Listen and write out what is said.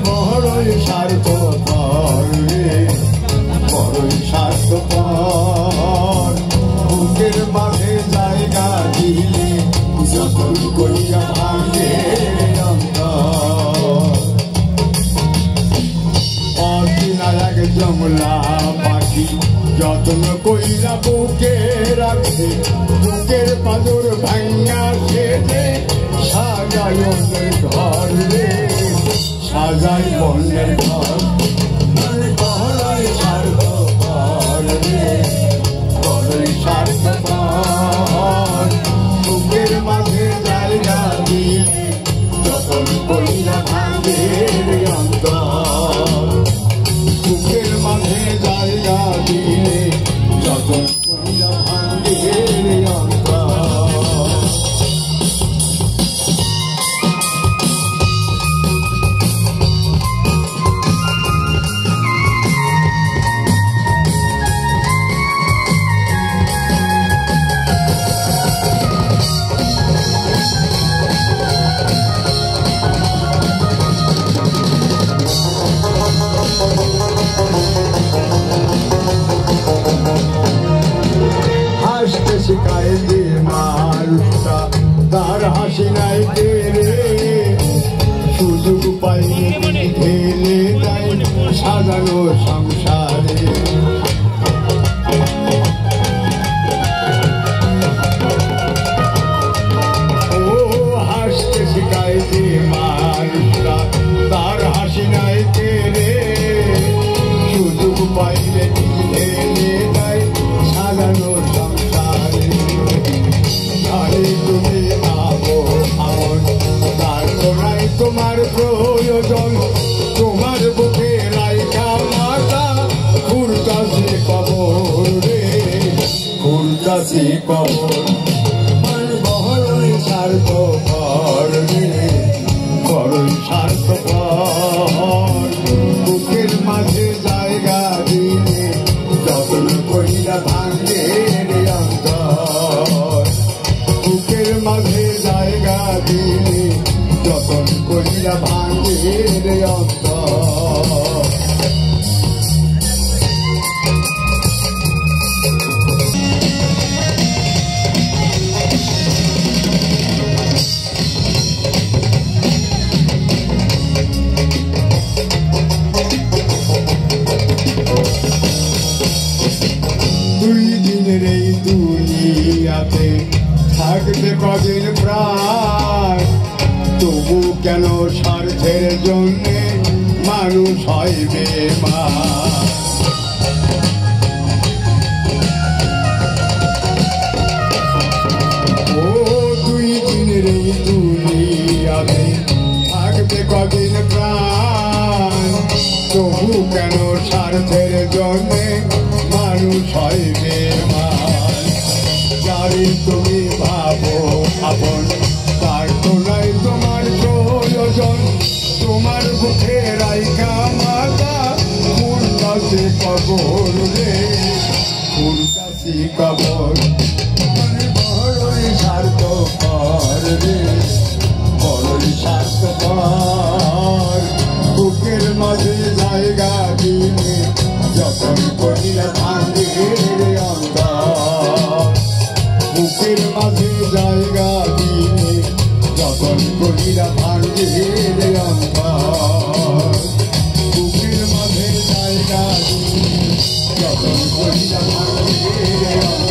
বড়ই স্বার্থপর রে, বড়ই স্বার্থপর। বুকের মাঝে জায়গা দিলে যখন কইরা ভাঙে অন্তর। অচিনায়ক জমলা পাখি যত্ন কইরা বুকে রাখে, বুকের পাজর ভাঙা সেজে সাজায় অন্যের ঘর রে, সাজাই বন্যের ঘর। বড়ই স্বার্থপর রে, বড়ই স্বার্থপর। বুকের মাঝে জায়গা দিয়ে যখন কইরা ভাঙে অন্তর। বুকের মাঝে জায়গা দিয়ে যখন কইরা ভাঙে অন্তর। হাসতে শিখায় যে মানুষটা তার হাসি নাই রে, সুযোগ পাইলে ঢেলে দেয় সাজানো সংসারে। ও হাসতে শিখায় যে মানুষটা তার হাসি নাই রে, সুযোগ পাইলে ঢেলে দেয় সাজানো সংসারে। আরে তুমি আবো আমন, তার নাই তোমার প্রয়োজন, তোমার বুকে রাইখা মাতা ঘুরতাছি কবর রে, ঘুরতাছি কবর। বড়ই স্বার্থপর রে, বড়ই স্বার্থপর। বুকের মাঝে জায়গা দিলে যখন কইরা ভাঙে অন্তর। বুকের মাঝে জায়গা দিলে যখন কইরা ভাঙে অন্তর। দুই দিনের এই দুনিয়াতে থাকবে কদিন প্রাণ, তবু কেন স্বার্থের জন্যে মানুষ হয় বেমান। ও দুই দিনের এই দুনিয়াতে থাকবে কদিন প্রাণ, তবু কেন স্বার্থের জন্যে মানুষ হয় বেমান। যারে তুমি ভাবো আপন তার তো নাই তোমার প্রয়োজন, তোমার বুকে রাইখা মাতা ঘুরতাছি কবর রে, ঘুরতাছি কবর। বড়ই স্বার্থপর রে, বড়ই স্বার্থপর। বুকের মাঝে জায়গা দিলে যখন কইরা ভাঙে অন্তর। বুকের মাঝে জায়গা দিলে যখন কইরা ভাঙে অন্তর। বুকের মাঝে জায়গা দিলে যখন কইরা ভাঙে অন্তর।